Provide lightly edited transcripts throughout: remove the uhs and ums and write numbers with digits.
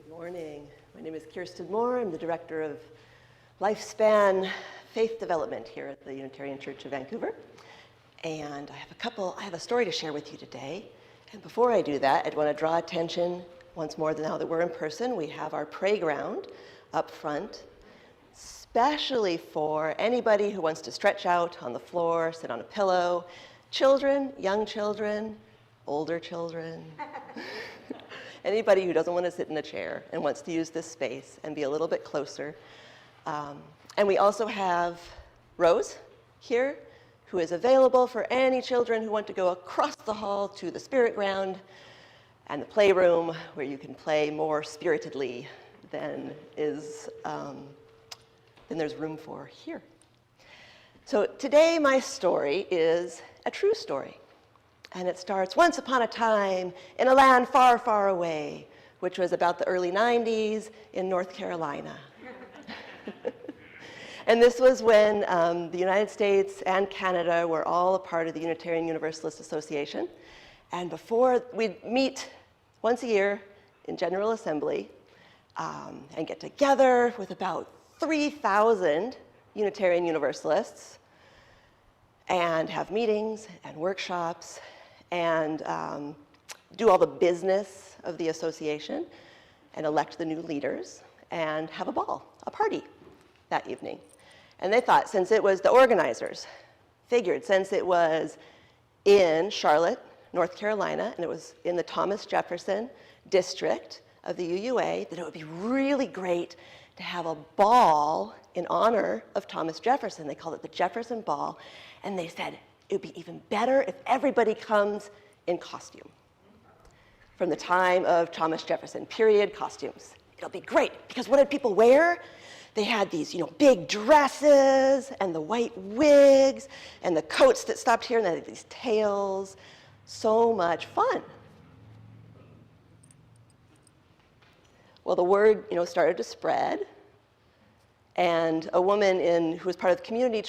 Good morning. My name is Kirsten Moore. I'm the Director of Lifespan Faith Development here at the Unitarian Church of Vancouver. And I have a story to share with you today. And before I do that, I'd want to draw attention once more now that we're in person. We have our playground up front, especially for anybody who wants to stretch out on the floor, sit on a pillow. Children, young children, older children. Anybody who doesn't want to sit in a chair and wants to use this space and be a little bit closer. And we also have Rose here, who is available for any children who want to go across the hall to the spirit ground and the playroom, where you can play more spiritedly than there's room for here. So today my story is a true story. And it starts once upon a time in a land far, far away, which was about the early 90s in North Carolina. And this was when the United States and Canada were all a part of the Unitarian Universalist Association. And before we'd meet once a year in General Assembly and get together with about 3,000 Unitarian Universalists and have meetings and workshops and do all the business of the association and elect the new leaders and have a ball, a party that evening. And they thought, since it was the organizers, since it was in Charlotte, North Carolina, and it was in the Thomas Jefferson district of the UUA, that it would be really great to have a ball in honor of Thomas Jefferson. They called it the Jefferson Ball, and they said, it would be even better if everybody comes in costume. From the time of Thomas Jefferson, period costumes. It'll be great, because what did people wear? They had these, big dresses and the white wigs and the coats that stopped here and they had these tails. So much fun. Well, the word, started to spread. And a woman who was part of the community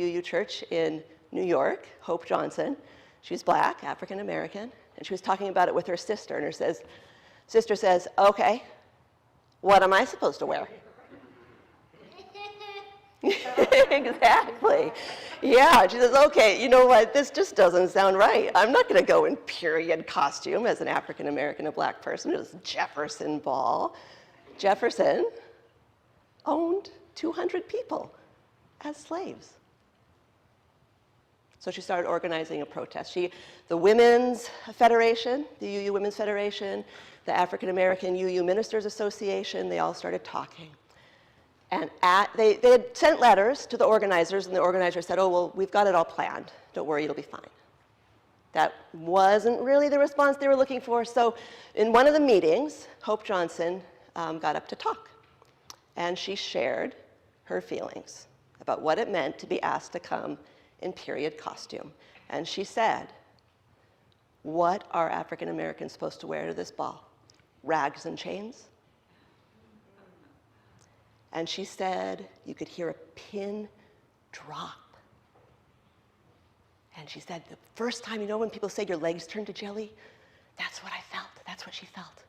UU church in New York, Hope Johnson. She's black, African American, and she was talking about it with her sister, and her sister says, okay, what am I supposed to wear? Exactly. Yeah, she says, okay, you know what, this just doesn't sound right. I'm not going to go in period costume as an African American, a black person. It was Jefferson Ball. Jefferson owned 200 people as slaves. So she started organizing a protest. The Women's Federation, the UU Women's Federation, the African American UU Ministers Association, they all started talking. And they had sent letters to the organizers, and the organizers said, oh, well, we've got it all planned. Don't worry, it'll be fine. That wasn't really the response they were looking for. So in one of the meetings, Hope Johnson got up to talk. And she shared her feelings about what it meant to be asked to come in period costume. And she said, what are African Americans supposed to wear to this ball? Rags and chains? And she said you could hear a pin drop. And she said, the first time, when people say your legs turn to jelly, that's what I felt. That's what she felt.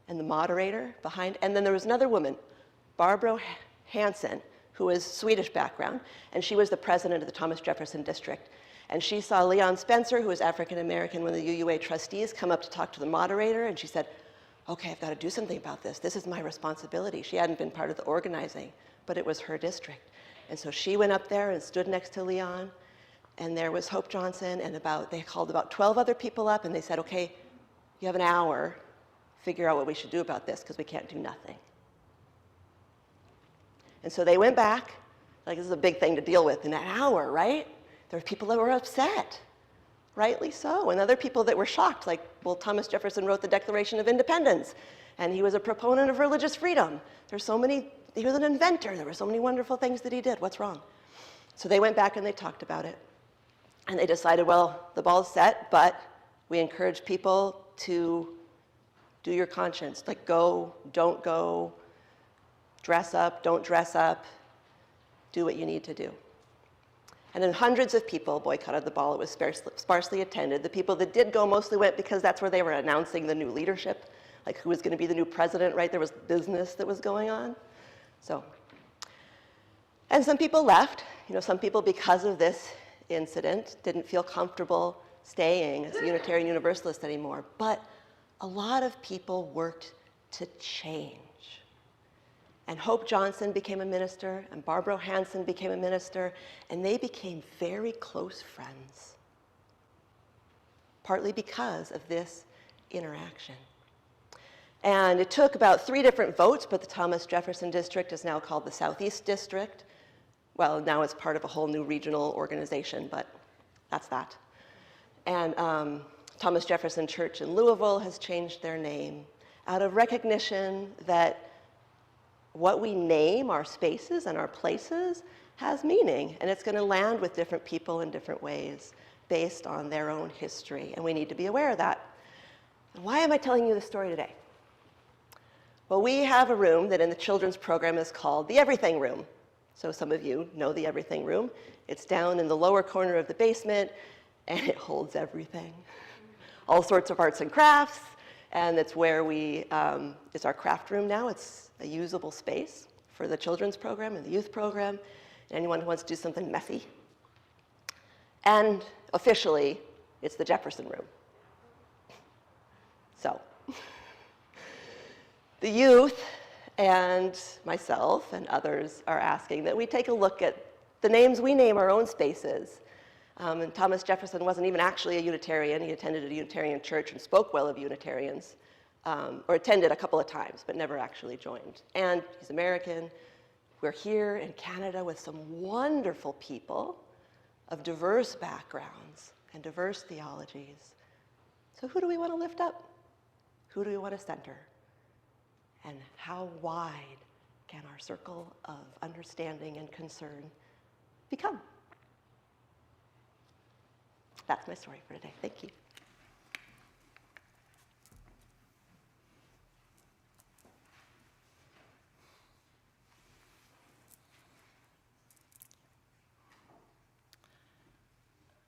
And the moderator behind, and then there was another woman, Barbara Hansen, who was Swedish background, and she was the president of the Thomas Jefferson district. And she saw Leon Spencer, who was African American, one of the UUA trustees, come up to talk to the moderator, and she said, okay, I've got to do something about this. This is my responsibility. She hadn't been part of the organizing, but it was her district. And so she went up there and stood next to Leon, and there was Hope Johnson, and they called about 12 other people up, and they said, okay, you have an hour, figure out what we should do about this, because we can't do nothing. And so they went back, like this is a big thing to deal with in an hour, right? There were people that were upset, rightly so, and other people that were shocked, like, well, Thomas Jefferson wrote the Declaration of Independence, and he was a proponent of religious freedom. He was an inventor. There were so many wonderful things that he did. What's wrong? So they went back and they talked about it. And they decided, well, the ball's set, but we encourage people to do your conscience, like go, don't go, dress up, don't dress up, do what you need to do. And then hundreds of people boycotted the ball. It was sparsely attended. The people that did go mostly went because that's where they were announcing the new leadership, like who was going to be the new president, right? There was business that was going on. So, and some people left. Some people, because of this incident, didn't feel comfortable staying as a Unitarian Universalist anymore. But a lot of people worked to change. And Hope Johnson became a minister, and Barbara Hansen became a minister, and they became very close friends, partly because of this interaction. And it took about 3 different votes, but the Thomas Jefferson District is now called the Southeast District. Well, now it's part of a whole new regional organization, but that's that. And Thomas Jefferson Church in Louisville has changed their name out of recognition that what we name our spaces and our places has meaning, and it's going to land with different people in different ways based on their own history, and we need to be aware of that. And why am I telling you this story today? Well, we have a room that in the children's program is called the Everything Room. So some of you know the Everything Room. It's down in the lower corner of the basement, and it holds everything. All sorts of arts and crafts, and it's where it's our craft room now. It's a usable space for the children's program and the youth program, and anyone who wants to do something messy. And officially, it's the Jefferson Room. So, the youth and myself and others are asking that we take a look at the names we name our own spaces. And Thomas Jefferson wasn't even actually a Unitarian. He attended a Unitarian church and spoke well of Unitarians, or attended a couple of times, but never actually joined. And he's American. We're here in Canada with some wonderful people of diverse backgrounds and diverse theologies. So who do we want to lift up? Who do we want to center? And how wide can our circle of understanding and concern become? That's my story for today. Thank you.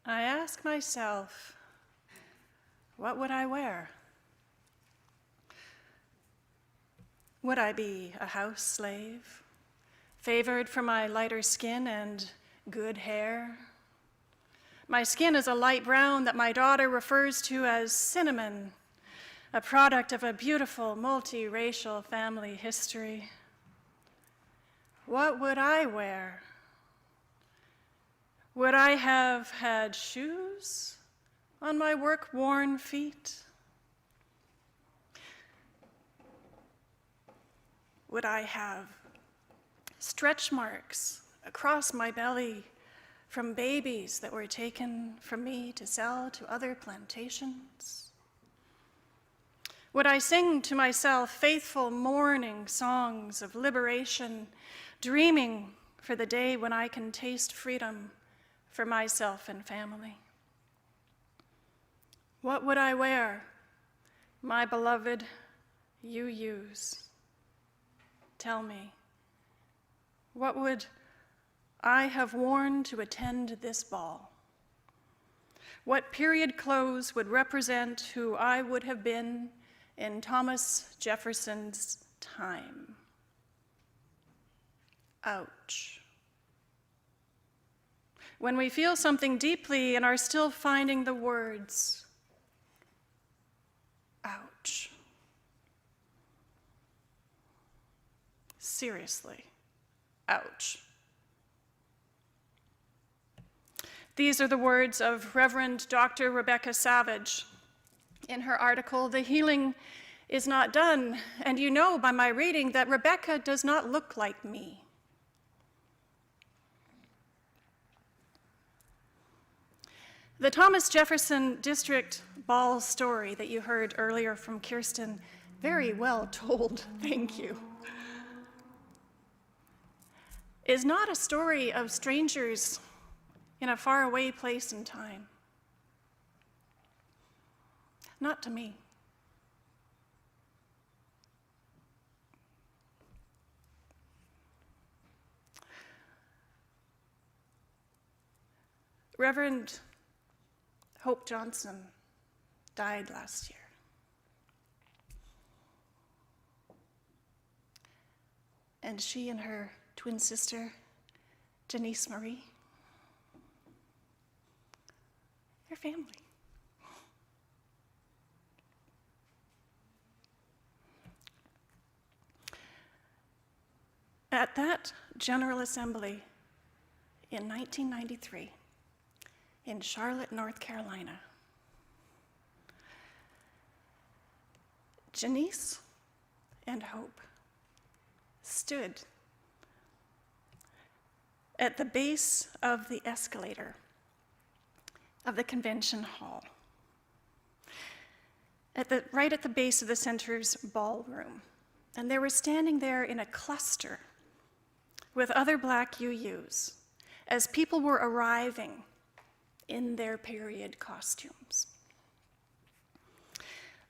I ask myself, what would I wear? Would I be a house slave, favored for my lighter skin and good hair? My skin is a light brown that my daughter refers to as cinnamon, a product of a beautiful multiracial family history. What would I wear? Would I have had shoes on my work-worn feet? Would I have stretch marks across my belly from babies that were taken from me to sell to other plantations? Would I sing to myself faithful mourning songs of liberation, dreaming for the day when I can taste freedom for myself and family? What would I wear, my beloved UUs? Tell me, what would I have worn to attend this ball? What period clothes would represent who I would have been in Thomas Jefferson's time? Ouch. When we feel something deeply and are still finding the words, ouch. Seriously, ouch. These are the words of Reverend Dr. Rebecca Savage in her article, "The Healing is Not Done," and you know by my reading that Rebecca does not look like me. The Thomas Jefferson District ball story that you heard earlier from Kirsten, very well told, thank you, is not a story of strangers in a faraway place and time. Not to me. Reverend Hope Johnson died last year. And she and her twin sister, Janice Marie, they're family. At that General Assembly in 1993 in Charlotte, North Carolina, Janice and Hope stood at the base of the escalator of the convention hall, right at the base of the center's ballroom. And they were standing there in a cluster with other Black UUs as people were arriving in their period costumes.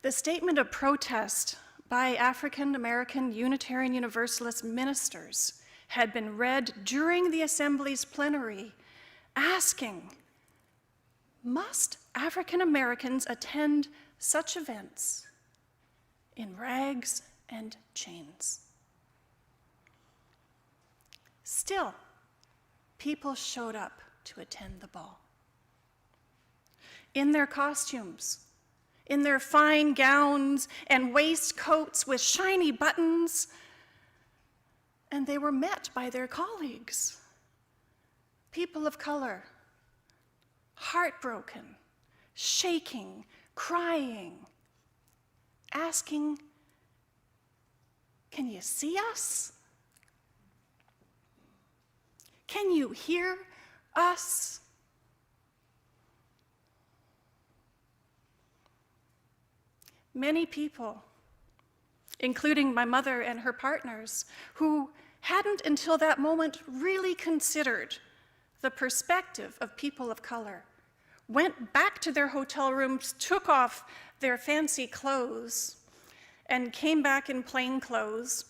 The statement of protest by African American Unitarian Universalist ministers had been read during the Assembly's plenary, asking, must African Americans attend such events in rags and chains? Still, people showed up to attend the ball. In their costumes, in their fine gowns and waistcoats with shiny buttons, and they were met by their colleagues, people of color, heartbroken, shaking, crying, asking, can you see us? Can you hear us? Many people, including my mother and her partners, who hadn't until that moment really considered the perspective of people of color, went back to their hotel rooms, took off their fancy clothes, and came back in plain clothes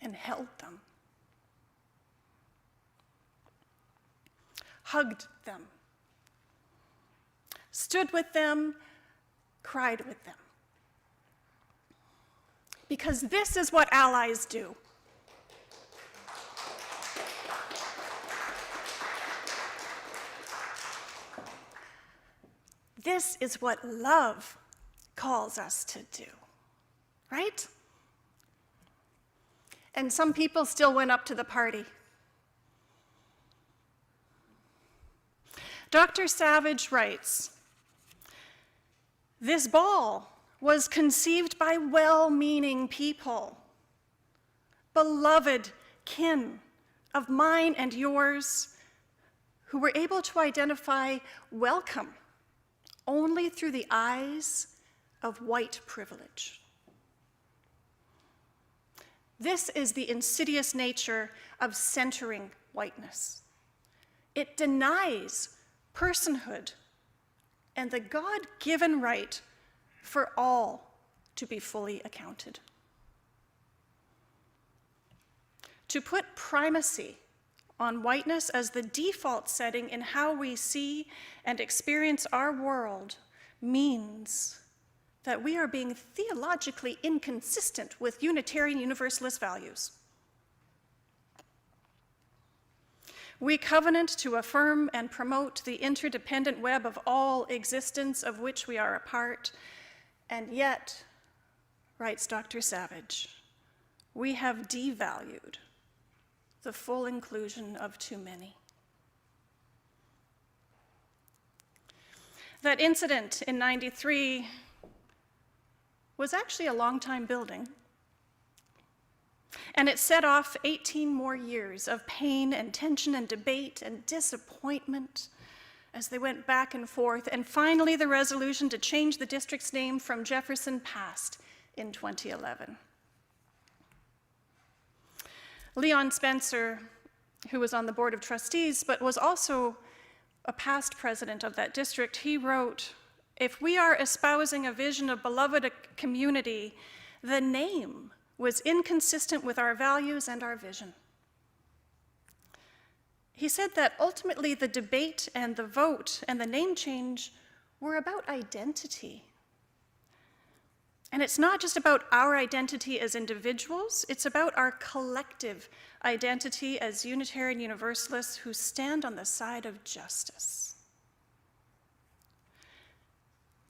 and held them, hugged them, stood with them, cried with them. Because this is what allies do. This is what love calls us to do, right? And some people still went up to the party. Dr. Savage writes, this ball was conceived by well-meaning people, beloved kin of mine and yours, who were able to identify welcome only through the eyes of white privilege. This is the insidious nature of centering whiteness. It denies personhood and the God-given right for all to be fully accounted. To put primacy on whiteness as the default setting in how we see and experience our world means that we are being theologically inconsistent with Unitarian Universalist values. We covenant to affirm and promote the interdependent web of all existence of which we are a part, and yet, writes Dr. Savage, we have devalued the full inclusion of too many. That incident in '93 was actually a long time building. And it set off 18 more years of pain and tension and debate and disappointment as they went back and forth, and finally the resolution to change the district's name from Jefferson passed in 2011. Leon Spencer, who was on the Board of Trustees but was also a past president of that district, he wrote, if we are espousing a vision of beloved community, the name was inconsistent with our values and our vision. He said that ultimately the debate and the vote and the name change were about identity. And it's not just about our identity as individuals, it's about our collective identity as Unitarian Universalists who stand on the side of justice.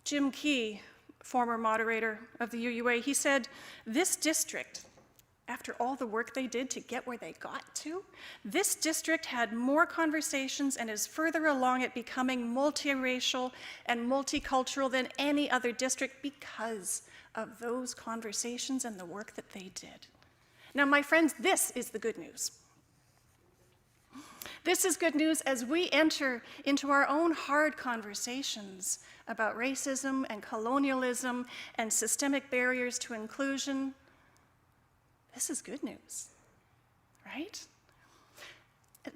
Jim Key, former moderator of the UUA, he said, this district, after all the work they did to get where they got to, this district had more conversations and is further along at becoming multiracial and multicultural than any other district because of those conversations and the work that they did. Now, my friends, this is the good news. This is good news as we enter into our own hard conversations about racism and colonialism and systemic barriers to inclusion. This is good news, right?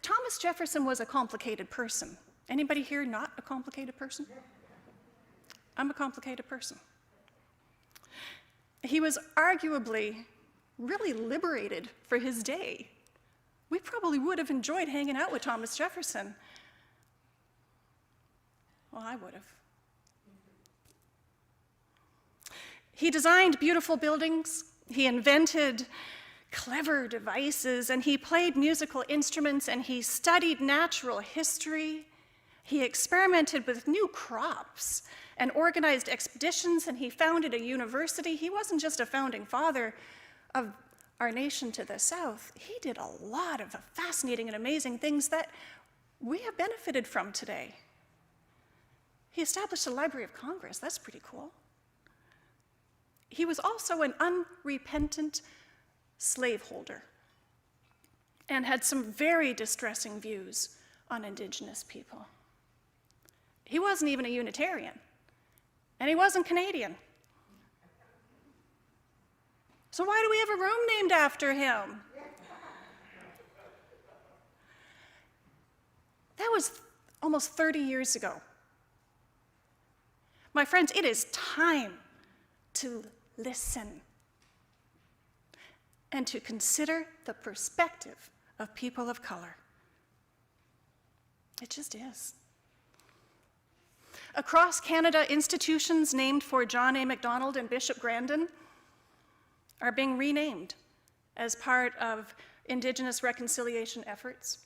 Thomas Jefferson was a complicated person. Anybody here not a complicated person? I'm a complicated person. He was arguably really liberated for his day. We probably would have enjoyed hanging out with Thomas Jefferson. Well, I would have. He designed beautiful buildings. He invented clever devices, and he played musical instruments, and he studied natural history. He experimented with new crops and organized expeditions, and he founded a university. He wasn't just a founding father of our nation to the south. He did a lot of fascinating and amazing things that we have benefited from today. He established a Library of Congress. That's pretty cool. He was also an unrepentant slaveholder and had some very distressing views on Indigenous people. He wasn't even a Unitarian, and he wasn't Canadian. So why do we have a room named after him? That was almost 30 years ago. My friends, it is time to listen and to consider the perspective of people of color. It just is. Across Canada, institutions named for John A. Macdonald and Bishop Grandin are being renamed as part of Indigenous reconciliation efforts.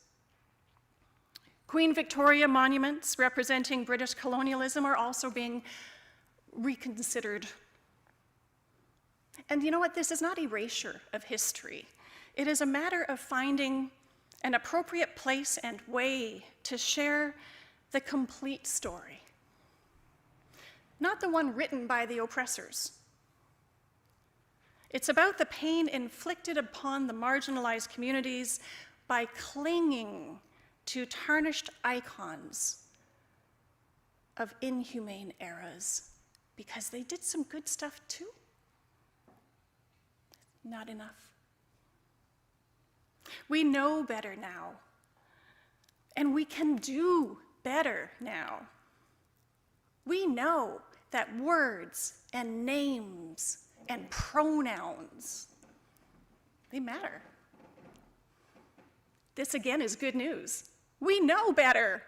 Queen Victoria monuments representing British colonialism are also being reconsidered. And you know what? This is not erasure of history. It is a matter of finding an appropriate place and way to share the complete story, not the one written by the oppressors. It's about the pain inflicted upon the marginalized communities by clinging to tarnished icons of inhumane eras, because they did some good stuff too. Not enough. We know better now, and we can do better now. We know that words and names and pronouns, they matter. This again is good news. We know better.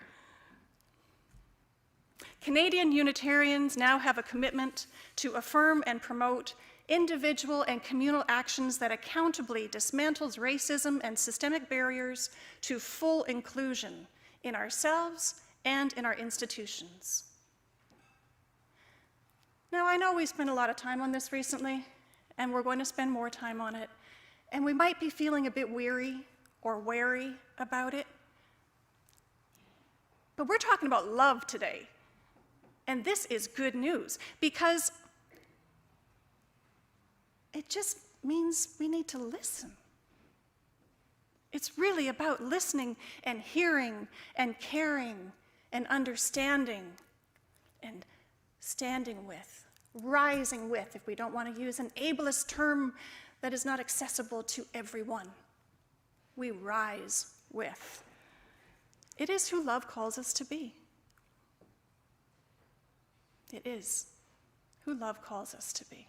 Canadian Unitarians now have a commitment to affirm and promote individual and communal actions that accountably dismantles racism and systemic barriers to full inclusion in ourselves and in our institutions. Now, I know we spent a lot of time on this recently, and we're going to spend more time on it, and we might be feeling a bit weary or wary about it. But we're talking about love today, and this is good news, because it just means we need to listen. It's really about listening and hearing and caring and understanding and standing with, rising with, if we don't want to use an ableist term that is not accessible to everyone. We rise with. It is who love calls us to be. It is who love calls us to be.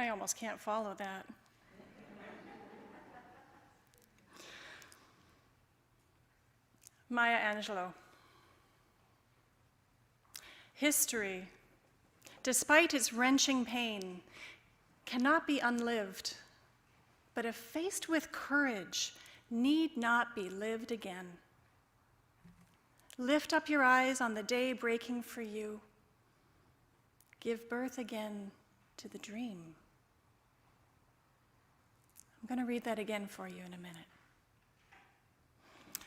I almost can't follow that. Maya Angelou. History, despite its wrenching pain, cannot be unlived, but if faced with courage, need not be lived again. Lift up your eyes on the day breaking for you. Give birth again to the dream. I'm going to read that again for you in a minute.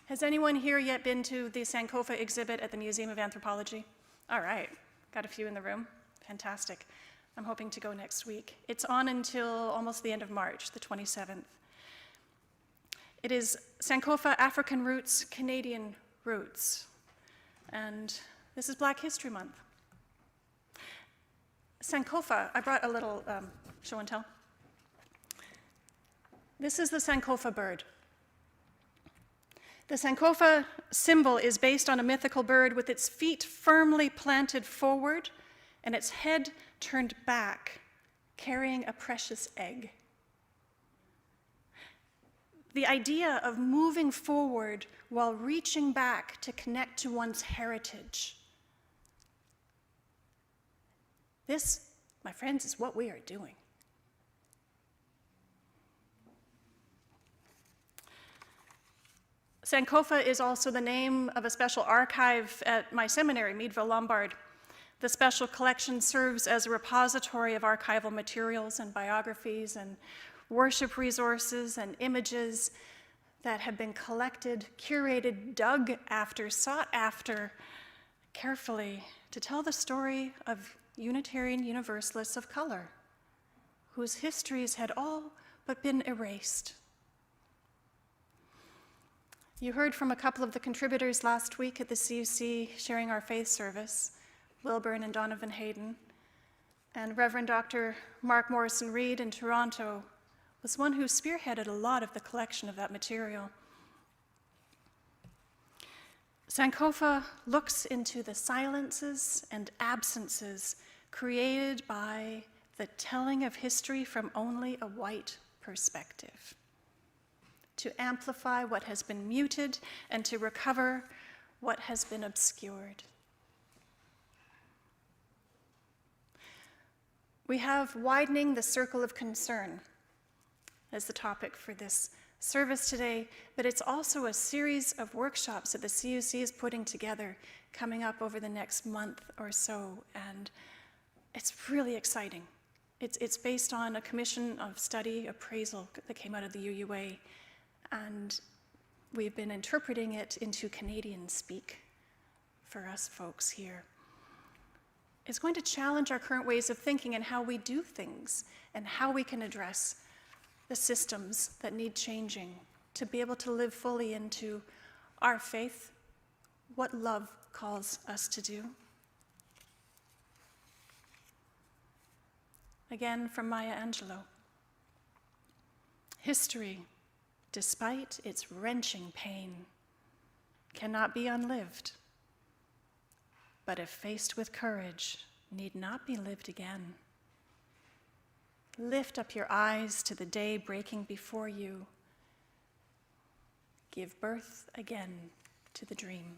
Has anyone here yet been to the Sankofa exhibit at the Museum of Anthropology? All right, got a few in the room. Fantastic. I'm hoping to go next week. It's on until almost the end of March, the 27th. It is Sankofa African Roots, Canadian Roots. And this is Black History Month. Sankofa, I brought a little show and tell. This is the Sankofa bird. The Sankofa symbol is based on a mythical bird with its feet firmly planted forward and its head turned back, carrying a precious egg. The idea of moving forward while reaching back to connect to one's heritage. This, my friends, is what we are doing. Sankofa is also the name of a special archive at my seminary, Meadville Lombard. The special collection serves as a repository of archival materials and biographies and worship resources and images that have been collected, curated, dug after, sought after carefully to tell the story of Unitarian Universalists of color, whose histories had all but been erased. You heard from a couple of the contributors last week at the CUC sharing our faith service, Wilburn and Donovan Hayden, and Reverend Dr. Mark Morrison-Reed in Toronto was one who spearheaded a lot of the collection of that material. Sankofa looks into the silences and absences created by the telling of history from only a white perspective, to amplify what has been muted and to recover what has been obscured. We have Widening the Circle of Concern as the topic for this service today, but it's also a series of workshops that the CUC is putting together coming up over the next month or so, and it's really exciting. It's based on a commission of study appraisal that came out of the UUA, and we've been interpreting it into Canadian speak for us folks here. It's going to challenge our current ways of thinking and how we do things and how we can address the systems that need changing to be able to live fully into our faith, what love calls us to do. Again, from Maya Angelou. History, despite its wrenching pain, cannot be unlived, but if faced with courage, need not be lived again. Lift up your eyes to the day breaking before you. Give birth again to the dream.